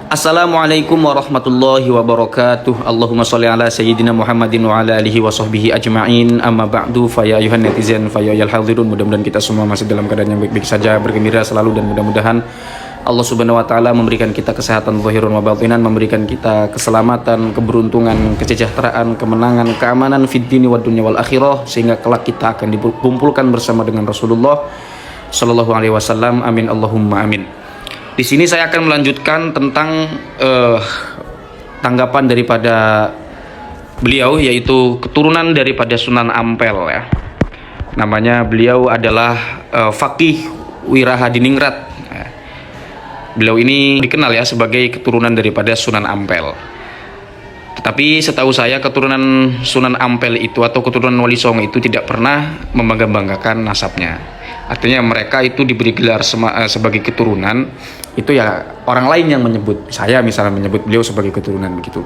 Assalamualaikum warahmatullahi wabarakatuh. Allahumma sholli ala sayyidina Muhammadin wa ala alihi wa sahbihi ajma'in. Amma ba'du, fa ya ayuhan netizen, fa ya hadirun. Mudah-mudahan kita semua masih dalam keadaan yang baik-baik saja, bergembira selalu, dan mudah-mudahan Allah Subhanahu wa taala memberikan kita kesehatan zahirun wa batinan, memberikan kita keselamatan, keberuntungan, kesejahteraan, kemenangan, keamanan fid dini wad dunya wal akhirah, sehingga kelak kita akan dikumpulkan bersama dengan Rasulullah sallallahu alaihi wasallam. Amin Allahumma amin. Di sini saya akan melanjutkan tentang tanggapan daripada beliau, yaitu keturunan daripada Sunan Ampel ya. Namanya beliau adalah Faqih Wirahadiningrat. Beliau ini dikenal ya sebagai keturunan daripada Sunan Ampel. Tetapi setahu saya keturunan Sunan Ampel itu atau keturunan Wali Songo itu tidak pernah membangga-banggakan nasabnya. Artinya mereka itu diberi gelar sebagai keturunan, itu ya orang lain yang menyebut. Saya misalnya menyebut beliau sebagai keturunan begitu.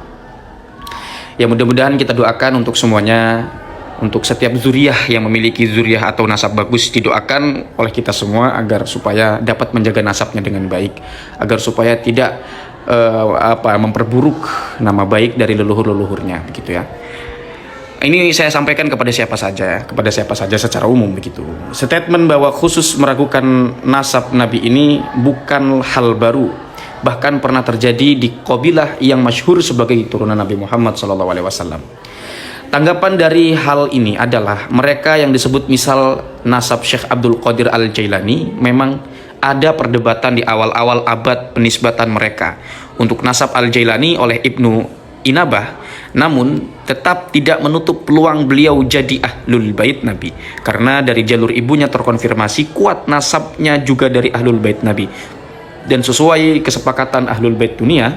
Ya mudah-mudahan kita doakan untuk semuanya, untuk setiap zuriyah yang memiliki zuriyah atau nasab bagus, didoakan oleh kita semua agar supaya dapat menjaga nasabnya dengan baik, agar supaya tidak memperburuk nama baik dari leluhur-leluhurnya begitu ya. Ini saya sampaikan kepada siapa saja secara umum begitu. Statement bahwa khusus meragukan nasab Nabi ini bukan hal baru, bahkan pernah terjadi di qabilah yang masyhur sebagai turunan Nabi Muhammad SAW. Tanggapan dari hal ini adalah mereka yang disebut misal nasab Syekh Abdul Qadir Al-Jailani, memang ada perdebatan di awal-awal abad penisbatan mereka untuk nasab Al-Jailani oleh Ibnu Inabah, namun tetap tidak menutup peluang beliau jadi Ahlul Bait Nabi, karena dari jalur ibunya terkonfirmasi kuat nasabnya juga dari Ahlul Bait Nabi, dan sesuai kesepakatan Ahlul Bait dunia,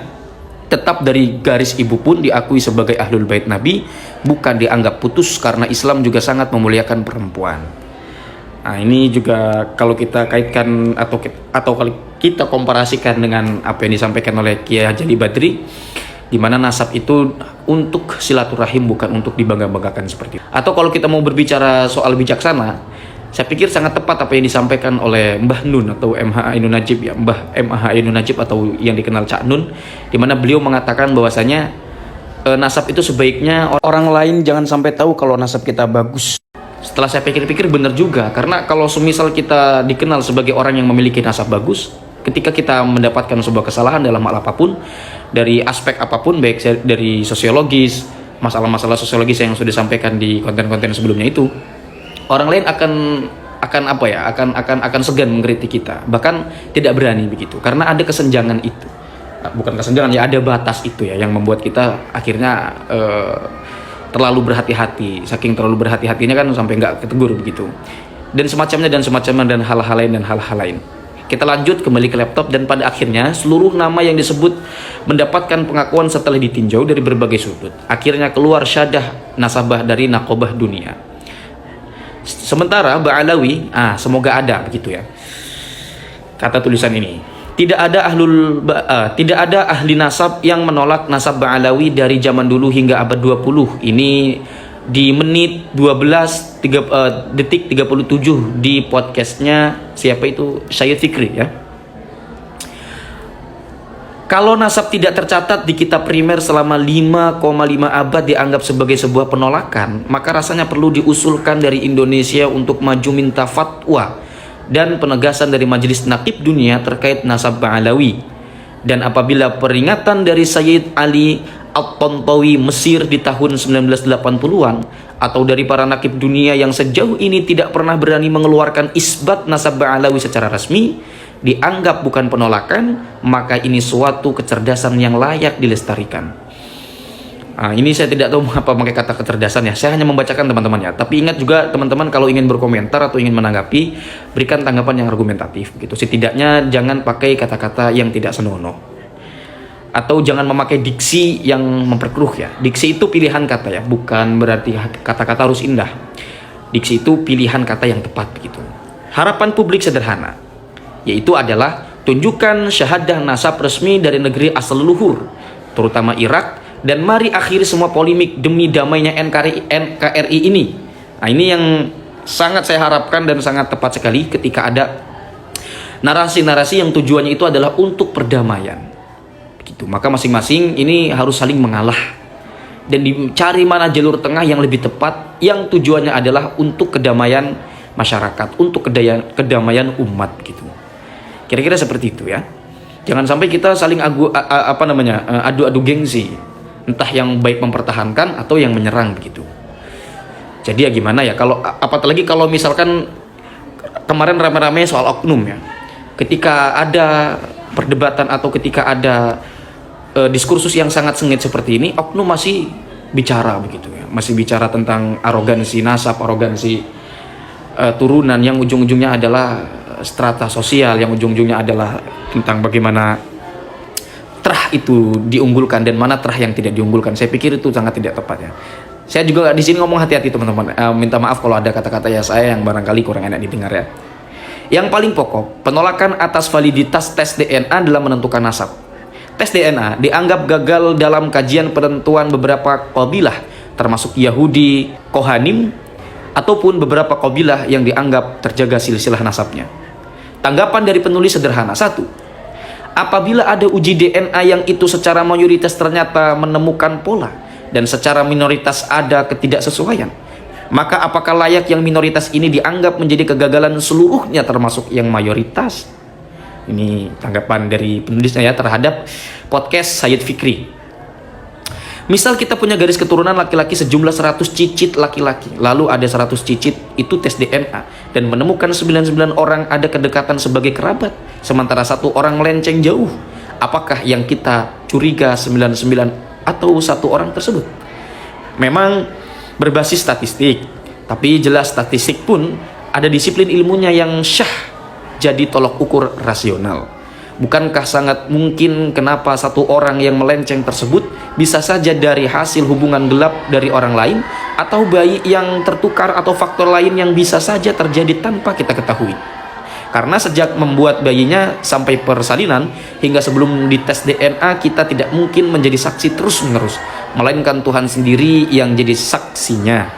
tetap dari garis ibu pun diakui sebagai Ahlul Bait Nabi, bukan dianggap putus, karena Islam juga sangat memuliakan perempuan. Nah ini juga kalau kita kaitkan atau kalau kita komparasikan dengan apa yang disampaikan oleh Kiai Haji Ali Badri, di mana nasab itu untuk silaturahim, bukan untuk dibangga-banggakan seperti itu. Atau kalau kita mau berbicara soal bijaksana, saya pikir sangat tepat apa yang disampaikan oleh Mbah Nun atau MH Ainun Najib ya, Mbah MH Ainun Najib atau yang dikenal Cak Nun, di mana beliau mengatakan bahwasanya nasab itu sebaiknya orang lain jangan sampai tahu kalau nasab kita bagus. Setelah saya pikir-pikir benar juga, karena kalau semisal kita dikenal sebagai orang yang memiliki nasab bagus, ketika kita mendapatkan sebuah kesalahan dalam hal apapun, dari aspek apapun, baik dari sosiologis, masalah-masalah sosiologis yang sudah disampaikan di konten-konten sebelumnya itu, orang lain akan segan mengkritik kita, bahkan tidak berani begitu, karena ada kesenjangan itu. Bukan kesenjangan ya, ada batas itu ya yang membuat kita akhirnya terlalu berhati-hati. Saking terlalu berhati-hatinya kan sampai nggak ketegur begitu, dan semacamnya dan hal-hal lain. Kita lanjut kembali ke laptop, dan pada akhirnya seluruh nama yang disebut mendapatkan pengakuan setelah ditinjau dari berbagai sudut. Akhirnya keluar syadah nasabah dari Naqobah dunia. Sementara Ba'alawi, semoga ada begitu ya, kata tulisan ini. Tidak ada ahli nasab yang menolak nasab Ba'alawi dari zaman dulu hingga abad 20. Ini di menit 12 detik 37 di podcastnya siapa itu, Syed Fikri ya. Kalau nasab tidak tercatat di kitab primer selama 5,5 abad dianggap sebagai sebuah penolakan, maka rasanya perlu diusulkan dari Indonesia untuk maju minta fatwa dan penegasan dari Majelis Naqib Dunia terkait nasab Ba'alawi. Dan apabila peringatan dari Sayyid Ali At-Tantawi Mesir di tahun 1980-an atau dari para nakib dunia yang sejauh ini tidak pernah berani mengeluarkan isbat nasab Ba'alawi secara resmi, dianggap bukan penolakan, maka ini suatu kecerdasan yang layak dilestarikan. Ini saya tidak tahu mengapa pakai kata kecerdasan ya, saya hanya membacakan teman-teman ya. Tapi ingat juga teman-teman, kalau ingin berkomentar atau ingin menanggapi, berikan tanggapan yang argumentatif gitu. Setidaknya jangan pakai kata-kata yang tidak senonoh, atau jangan memakai diksi yang memperkeruh ya. Diksi itu pilihan kata ya, bukan berarti kata-kata harus indah. Diksi itu pilihan kata yang tepat begitu. Harapan publik sederhana, yaitu adalah tunjukkan syahadah nasab resmi dari negeri asal leluhur, terutama Irak, dan mari akhiri semua polemik demi damainya NKRI ini. Nah ini yang sangat saya harapkan dan sangat tepat sekali ketika ada narasi-narasi yang tujuannya itu adalah untuk perdamaian. gitu. Maka masing-masing ini harus saling mengalah dan dicari mana jalur tengah yang lebih tepat, yang tujuannya adalah untuk kedamaian masyarakat, untuk kedamaian umat gitu. Kira-kira seperti itu ya. Jangan sampai kita saling adu-adu gengsi, entah yang baik mempertahankan atau yang menyerang begitu. Jadi ya gimana ya, kalau apalagi kalau misalkan kemarin rame-rame soal oknum ya. Ketika ada perdebatan atau ketika ada diskursus yang sangat sengit seperti ini, oknum masih bicara begitu ya. Masih bicara tentang arogansi nasab, arogansi turunan yang ujung-ujungnya adalah strata sosial, yang ujung-ujungnya adalah tentang bagaimana terah itu diunggulkan dan mana terah yang tidak diunggulkan. Saya pikir itu sangat tidak tepat ya. Saya juga di sini ngomong hati-hati teman-teman. Minta maaf kalau ada kata-kata ya saya yang barangkali kurang enak didengar ya. Yang paling pokok, penolakan atas validitas tes DNA dalam menentukan nasab. Tes DNA dianggap gagal dalam kajian penentuan beberapa qabilah, termasuk Yahudi, Kohanim, ataupun beberapa qabilah yang dianggap terjaga silsilah nasabnya. Tanggapan dari penulis sederhana. 1. Apabila ada uji DNA yang itu secara mayoritas ternyata menemukan pola dan secara minoritas ada ketidaksesuaian, maka apakah layak yang minoritas ini dianggap menjadi kegagalan seluruhnya termasuk yang mayoritas? Ini tanggapan dari penulisnya ya terhadap podcast Sayyid Fikri. Misal kita punya garis keturunan laki-laki sejumlah 100 cicit laki-laki, lalu ada 100 cicit itu tes DNA dan menemukan 99 orang ada kedekatan sebagai kerabat, sementara 1 orang melenceng jauh. Apakah yang kita curiga 99 atau 1 orang tersebut? Memang berbasis statistik, tapi jelas statistik pun ada disiplin ilmunya yang syah jadi tolok ukur rasional. Bukankah sangat mungkin kenapa 1 orang yang melenceng tersebut bisa saja dari hasil hubungan gelap dari orang lain, atau bayi yang tertukar, atau faktor lain yang bisa saja terjadi tanpa kita ketahui? Karena sejak membuat bayinya sampai persalinan hingga sebelum dites DNA, kita tidak mungkin menjadi saksi terus-menerus, melainkan Tuhan sendiri yang jadi saksinya.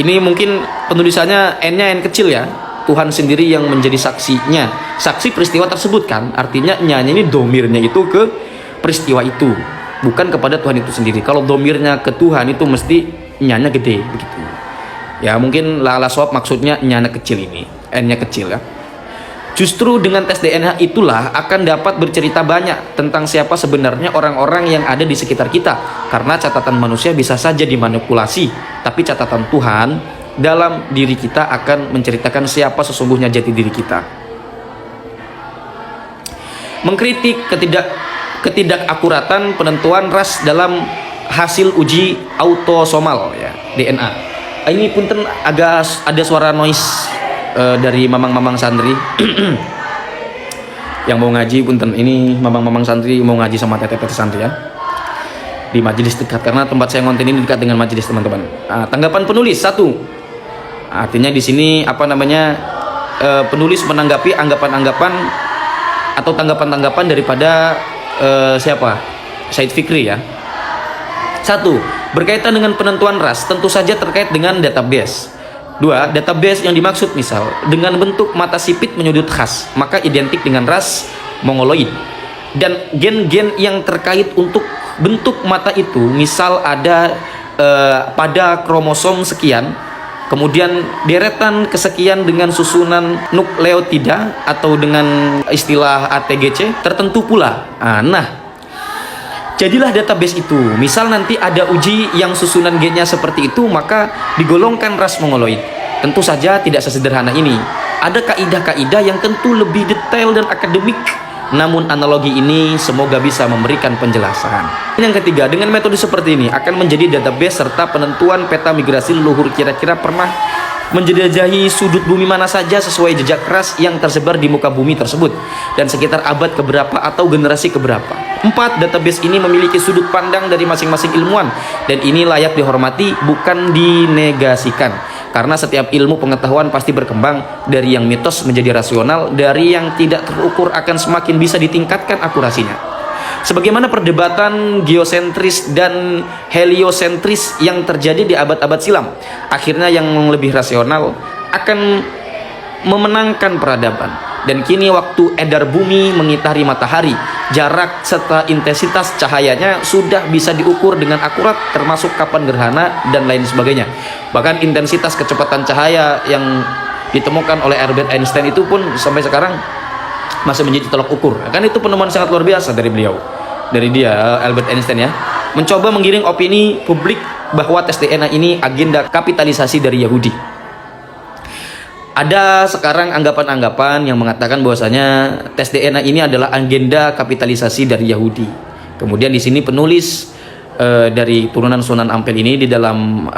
Ini mungkin penulisannya N-nya N kecil ya. Tuhan sendiri yang menjadi saksinya, saksi peristiwa tersebut kan. Artinya nya ini domirnya itu ke peristiwa itu, bukan kepada Tuhan itu sendiri. Kalau domirnya ke Tuhan itu mesti nya gede begitu. Ya mungkin lala swab maksudnya nyana kecil ini, N-nya kecil ya. Justru dengan tes DNA itulah akan dapat bercerita banyak tentang siapa sebenarnya orang-orang yang ada di sekitar kita. Karena catatan manusia bisa saja dimanipulasi, tapi catatan Tuhan dalam diri kita akan menceritakan siapa sesungguhnya jati diri kita. Mengkritik ketidakakuratan penentuan ras dalam hasil uji autosomal ya, DNA. Ini punten agak ada suara noise dari mamang-mamang santri yang mau ngaji. Punten, ini mamang-mamang santri mau ngaji sama teteh-teteh santri ya di majelis dekat, karena tempat saya ngonten ini dekat dengan majelis teman-teman. Tanggapan penulis 1. Artinya di sini penulis menanggapi anggapan-anggapan atau tanggapan-tanggapan daripada siapa? Sayyid Fikri ya. 1. Berkaitan dengan penentuan ras, tentu saja terkait dengan database. 2. Database yang dimaksud misal dengan bentuk mata sipit menyudut khas, maka identik dengan ras mongoloid. Dan gen-gen yang terkait untuk bentuk mata itu, misal ada pada kromosom sekian, kemudian deretan kesekian dengan susunan nukleotida atau dengan istilah ATGC tertentu pula. Jadilah database itu. Misal nanti ada uji yang susunan gennya seperti itu, maka digolongkan ras mongoloid. Tentu saja tidak sesederhana ini. Ada kaidah-kaidah yang tentu lebih detail dan akademik. Namun analogi ini semoga bisa memberikan penjelasan. Yang ketiga, dengan metode seperti ini akan menjadi database serta penentuan peta migrasi leluhur kira-kira pernah menjelajahi sudut bumi mana saja sesuai jejak ras yang tersebar di muka bumi tersebut dan sekitar abad keberapa atau generasi keberapa. 4. Database ini memiliki sudut pandang dari masing-masing ilmuwan dan ini layak dihormati, bukan dinegasikan, karena setiap ilmu pengetahuan pasti berkembang. Dari yang mitos menjadi rasional, dari yang tidak terukur akan semakin bisa ditingkatkan akurasinya. Sebagaimana perdebatan geosentris dan heliosentris yang terjadi di abad-abad silam, akhirnya yang lebih rasional akan memenangkan peradaban. Dan kini waktu edar bumi mengitari matahari, jarak serta intensitas cahayanya sudah bisa diukur dengan akurat, termasuk kapan gerhana dan lain sebagainya. Bahkan intensitas kecepatan cahaya yang ditemukan oleh Albert Einstein itu pun sampai sekarang masih menjadi tolak ukur. Kan itu penemuan sangat luar biasa dari beliau, dari dia Albert Einstein ya, mencoba menggiring opini publik bahwa tes DNA ini agenda kapitalisasi dari Yahudi. Ada sekarang anggapan-anggapan yang mengatakan bahwasanya tes DNA ini adalah agenda kapitalisasi dari Yahudi. Kemudian di sini penulis dari turunan Sunan Ampel ini di dalam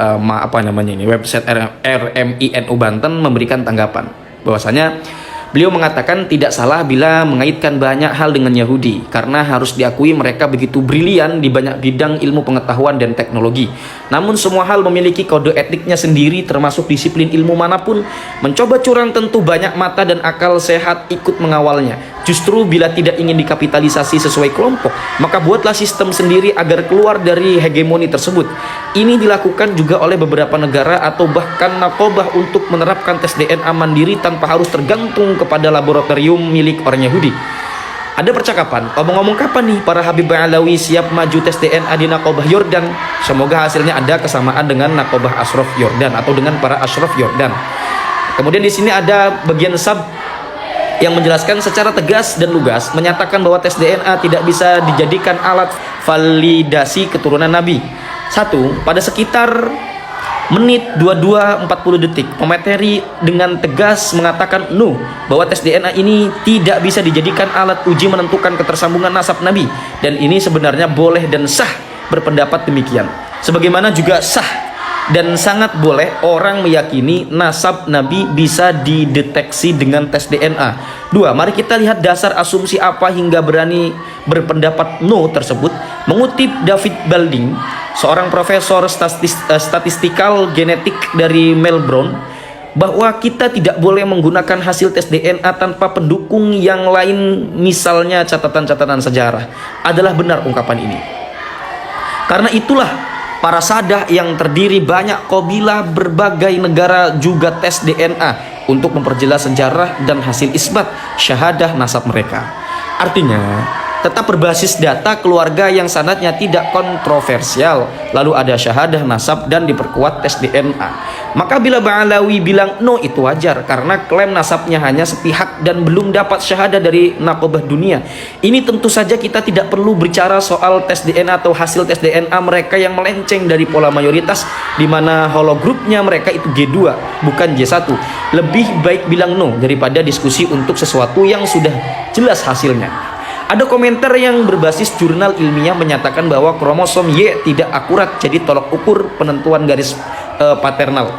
website RMI NU Banten memberikan tanggapan bahwasanya beliau mengatakan tidak salah bila mengaitkan banyak hal dengan Yahudi, karena harus diakui mereka begitu brilian di banyak bidang ilmu pengetahuan dan teknologi. Namun semua hal memiliki kode etiknya sendiri, termasuk disiplin ilmu manapun. Mencoba curang tentu banyak mata dan akal sehat ikut mengawalnya. Justru bila tidak ingin dikapitalisasi sesuai kelompok, maka buatlah sistem sendiri agar keluar dari hegemoni tersebut. Ini dilakukan juga oleh beberapa negara atau bahkan nakobah untuk menerapkan tes DNA mandiri tanpa harus tergantung kepada laboratorium milik orang Yahudi. Ada percakapan, ngomong-ngomong kapan nih para Habib Alawi siap maju tes DNA di Nakobah Yordan? Semoga hasilnya ada kesamaan dengan Nakobah Ashraf Yordan atau dengan para Ashraf Yordan. Kemudian di sini ada bagian sub yang menjelaskan secara tegas dan lugas menyatakan bahwa tes DNA tidak bisa dijadikan alat validasi keturunan Nabi. 1. Pada sekitar menit 22.40 detik, pemateri dengan tegas mengatakan no, bahwa tes DNA ini tidak bisa dijadikan alat uji menentukan ketersambungan nasab Nabi, dan ini sebenarnya boleh dan sah berpendapat demikian. Sebagaimana juga sah dan sangat boleh orang meyakini nasab Nabi bisa dideteksi dengan tes DNA. 2. Mari kita lihat dasar asumsi apa hingga berani berpendapat no tersebut. Mengutip David Balding, seorang profesor statistikal genetik dari Melbourne, bahwa kita tidak boleh menggunakan hasil tes DNA tanpa pendukung yang lain, misalnya catatan-catatan sejarah. Adalah benar ungkapan ini. Karena itulah para sadah yang terdiri banyak kabilah berbagai negara juga tes DNA untuk memperjelas sejarah dan hasil isbat syahadah nasab mereka. Artinya, tetap berbasis data keluarga yang sanadnya tidak kontroversial, lalu ada syahadah nasab dan diperkuat tes DNA. Maka bila Ba'alawi bilang no, itu wajar karena klaim nasabnya hanya sepihak dan belum dapat syahadah dari nakobah dunia. Ini tentu saja kita tidak perlu bicara soal tes DNA atau hasil tes DNA mereka yang melenceng dari pola mayoritas, di mana hologrupnya mereka itu G2 bukan J1. Lebih baik bilang no daripada diskusi untuk sesuatu yang sudah jelas hasilnya. Ada komentar yang berbasis jurnal ilmiah menyatakan bahwa kromosom Y tidak akurat jadi tolak ukur penentuan garis paternal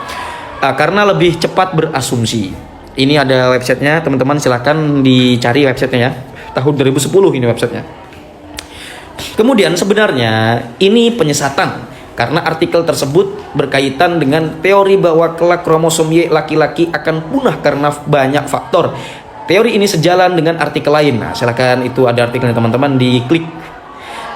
karena lebih cepat berasumsi. Ini ada websitenya, teman-teman silahkan dicari websitenya ya. Tahun 2010 ini websitenya. Kemudian sebenarnya ini penyesatan karena artikel tersebut berkaitan dengan teori bahwa kelak kromosom Y laki-laki akan punah karena banyak faktor. Teori ini sejalan dengan artikel lain. Nah, silakan itu ada artikelnya teman-teman, diklik.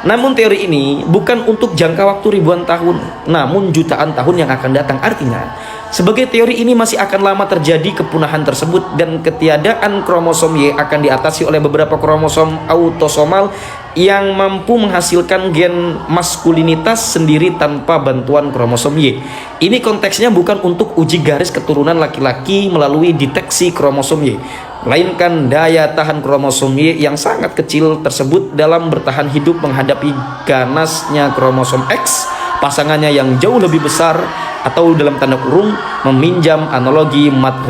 Namun teori ini bukan untuk jangka waktu ribuan tahun, namun jutaan tahun yang akan datang. Artinya, sebagai teori ini masih akan lama terjadi kepunahan tersebut, dan ketiadaan kromosom Y akan diatasi oleh beberapa kromosom autosomal yang mampu menghasilkan gen maskulinitas sendiri tanpa bantuan kromosom Y. Ini konteksnya bukan untuk uji garis keturunan laki-laki melalui deteksi kromosom Y, melainkan daya tahan kromosom Y yang sangat kecil tersebut dalam bertahan hidup menghadapi ganasnya kromosom X, pasangannya yang jauh lebih besar, atau dalam tanda kurung meminjam analogi Matt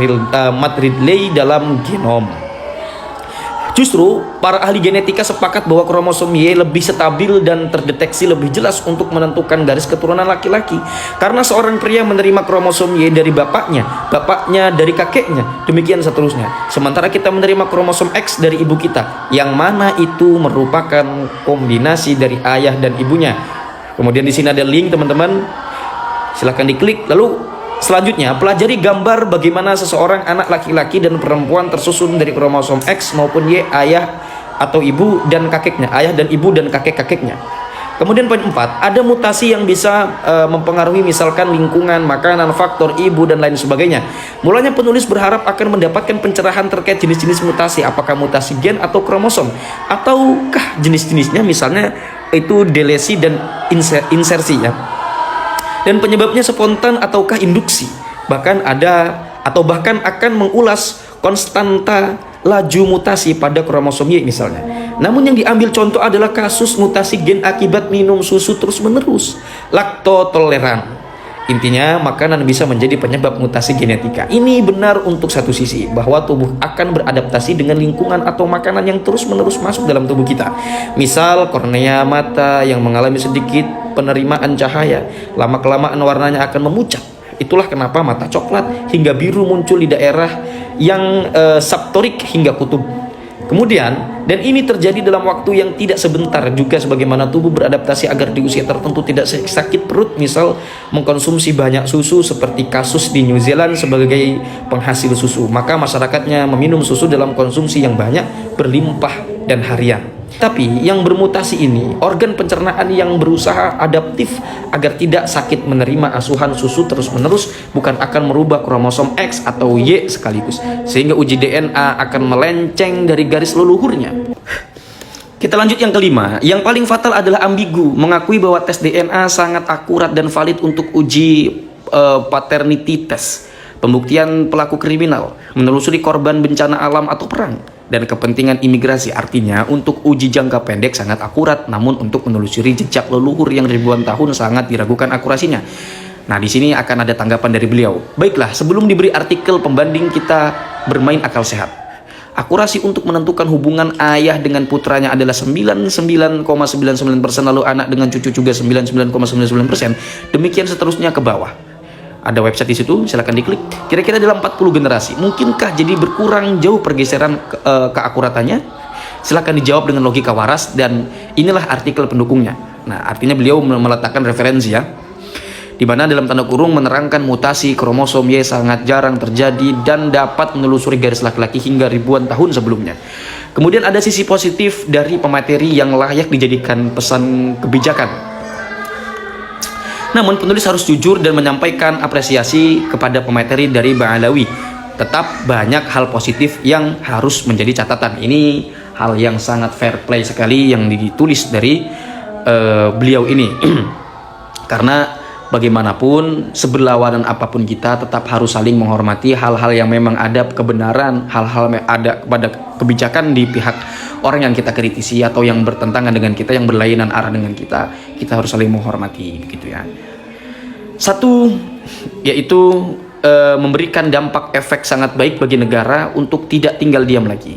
Ridley dalam genom. Justru para ahli genetika sepakat bahwa kromosom Y lebih stabil dan terdeteksi lebih jelas untuk menentukan garis keturunan laki-laki, karena seorang pria menerima kromosom Y dari bapaknya dari kakeknya, demikian seterusnya. Sementara kita menerima kromosom X dari ibu kita, yang mana itu merupakan kombinasi dari ayah dan ibunya. Kemudian di sini ada link teman-teman, silahkan diklik. Lalu selanjutnya, pelajari gambar bagaimana seseorang anak laki-laki dan perempuan tersusun dari kromosom X maupun Y, ayah atau ibu dan kakeknya, ayah dan ibu dan kakek-kakeknya. Kemudian poin 4, ada mutasi yang bisa mempengaruhi misalkan lingkungan, makanan, faktor ibu dan lain sebagainya. Mulanya penulis berharap akan mendapatkan pencerahan terkait jenis-jenis mutasi, apakah mutasi gen atau kromosom, ataukah jenis-jenisnya misalnya itu delesi dan insersi ya. Dan penyebabnya spontan ataukah induksi. Bahkan akan mengulas konstanta laju mutasi pada kromosom Y misalnya. Namun yang diambil contoh adalah kasus mutasi gen akibat minum susu terus-menerus, laktotoleran. Intinya, makanan bisa menjadi penyebab mutasi genetika. Ini benar untuk satu sisi, bahwa tubuh akan beradaptasi dengan lingkungan atau makanan yang terus-menerus masuk dalam tubuh kita. Misal, kornea mata yang mengalami sedikit penerimaan cahaya, lama-kelamaan warnanya akan memucat. Itulah kenapa mata coklat hingga biru muncul di daerah yang subtorik hingga kutub. Kemudian, dan ini terjadi dalam waktu yang tidak sebentar juga sebagaimana tubuh beradaptasi agar di usia tertentu tidak sakit perut, misal mengkonsumsi banyak susu seperti kasus di New Zealand sebagai penghasil susu. Maka masyarakatnya meminum susu dalam konsumsi yang banyak, berlimpah dan harian. Tapi yang bermutasi ini, organ pencernaan yang berusaha adaptif agar tidak sakit menerima asuhan susu terus-menerus, bukan akan merubah kromosom X atau Y sekaligus, sehingga uji DNA akan melenceng dari garis leluhurnya. Kita lanjut yang kelima. Yang paling fatal adalah ambigu, mengakui bahwa tes DNA sangat akurat dan valid untuk uji paternity test, pembuktian pelaku kriminal, menelusuri korban bencana alam atau perang, dan kepentingan imigrasi. Artinya untuk uji jangka pendek sangat akurat, namun untuk menelusuri jejak leluhur yang ribuan tahun sangat diragukan akurasinya. Nah, di sini akan ada tanggapan dari beliau. Baiklah, sebelum diberi artikel pembanding, kita bermain akal sehat. Akurasi untuk menentukan hubungan ayah dengan putranya adalah 99,99%, lalu anak dengan cucu juga 99,99%. Demikian seterusnya ke bawah. Ada website di situ, silahkan diklik. Kira-kira dalam 40 generasi, mungkinkah jadi berkurang jauh pergeseran keakuratannya? Silahkan dijawab dengan logika waras, dan inilah artikel pendukungnya. Nah, artinya beliau meletakkan referensi ya, di mana dalam tanda kurung menerangkan mutasi kromosom Y sangat jarang terjadi dan dapat menelusuri garis laki-laki hingga ribuan tahun sebelumnya. Kemudian ada sisi positif dari pemateri yang layak dijadikan pesan kebijakan. Namun penulis harus jujur dan menyampaikan apresiasi kepada pemateri dari Ba'alawi. Tetap banyak hal positif yang harus menjadi catatan. Ini hal yang sangat fair play sekali yang ditulis dari beliau ini. Karena bagaimanapun, seberlawanan apapun kita, tetap harus saling menghormati hal-hal yang memang ada kebenaran, hal-hal yang ada pada kebijakan di pihak orang yang kita kritisi atau yang bertentangan dengan kita, yang berlainan arah dengan kita harus saling menghormati, begitu ya. Satu, yaitu memberikan dampak efek sangat baik bagi negara untuk tidak tinggal diam lagi.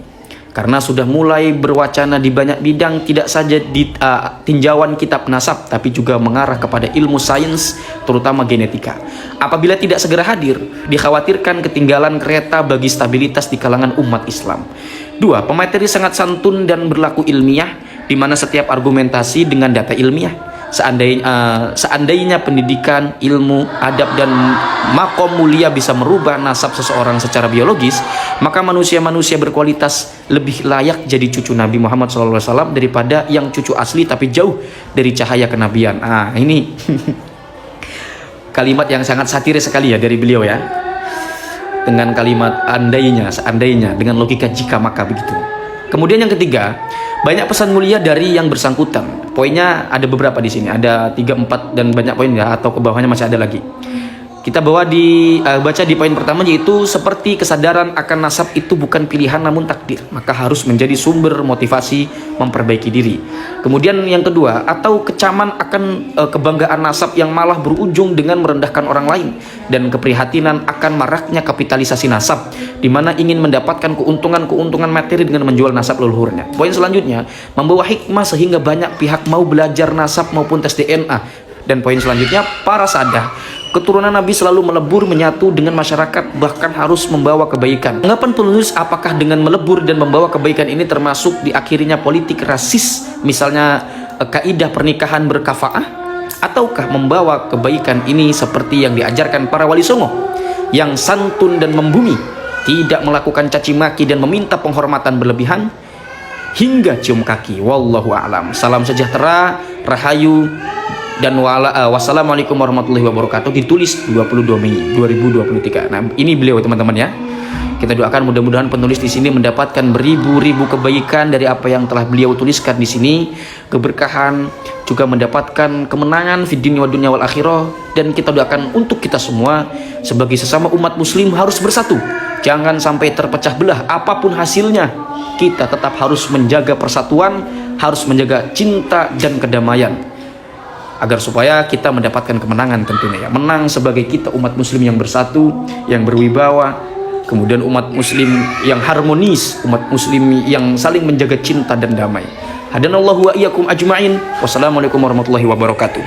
Karena sudah mulai berwacana di banyak bidang, tidak saja di tinjauan kitab nasab, tapi juga mengarah kepada ilmu sains, terutama genetika. Apabila tidak segera hadir, dikhawatirkan ketinggalan kereta bagi stabilitas di kalangan umat Islam. Dua, pemateri sangat santun dan berlaku ilmiah, di mana setiap argumentasi dengan data ilmiah. Seandainya pendidikan, ilmu, adab, dan makom mulia bisa merubah nasab seseorang secara biologis, maka manusia-manusia berkualitas lebih layak jadi cucu Nabi Muhammad SAW daripada yang cucu asli tapi jauh dari cahaya kenabian. Ini kalimat yang sangat satiris sekali ya dari beliau ya, dengan kalimat andainya, seandainya, dengan logika jika maka, begitu. Kemudian yang ketiga, banyak pesan mulia dari yang bersangkutan. Poinnya ada beberapa di sini, ada 3, 4 dan banyak poin ya, atau ke bawahnya masih ada lagi. Kita baca di poin pertama, yaitu seperti kesadaran akan nasab itu bukan pilihan namun takdir, maka harus menjadi sumber motivasi memperbaiki diri. Kemudian yang kedua, atau kecaman akan kebanggaan nasab yang malah berujung dengan merendahkan orang lain, dan keprihatinan akan maraknya kapitalisasi nasab, di mana ingin mendapatkan keuntungan materi dengan menjual nasab leluhurnya. Poin selanjutnya, membawa hikmah sehingga banyak pihak mau belajar nasab maupun tes DNA. Dan poin selanjutnya, para sadah, keturunan Nabi selalu melebur menyatu dengan masyarakat, bahkan harus membawa kebaikan. Anggapan penulis, apakah dengan melebur dan membawa kebaikan ini termasuk diakhirinya politik rasis, misalnya kaidah pernikahan berkafaah, ataukah membawa kebaikan ini seperti yang diajarkan para wali songo yang santun dan membumi, tidak melakukan caci maki dan meminta penghormatan berlebihan, hingga cium kaki. Wallahu a'lam. Salam sejahtera, rahayu, dan wassalamualaikum warahmatullahi wabarakatuh. Ditulis 22 Mei 2023. Nah, ini beliau teman-teman ya. Kita doakan mudah-mudahan penulis di sini mendapatkan beribu-ribu kebaikan dari apa yang telah beliau tuliskan di sini, keberkahan, juga mendapatkan kemenangan fid dunya wa dunya wal akhirah. Dan kita doakan untuk kita semua sebagai sesama umat muslim harus bersatu. Jangan sampai terpecah belah apapun hasilnya. Kita tetap harus menjaga persatuan, harus menjaga cinta dan kedamaian, agar supaya kita mendapatkan kemenangan tentunya ya. Menang sebagai kita umat muslim yang bersatu, yang berwibawa, kemudian umat muslim yang harmonis, umat muslim yang saling menjaga cinta dan damai. Hadanallahu wa iyyakum ajma'in. Wassalamualaikum warahmatullahi wabarakatuh.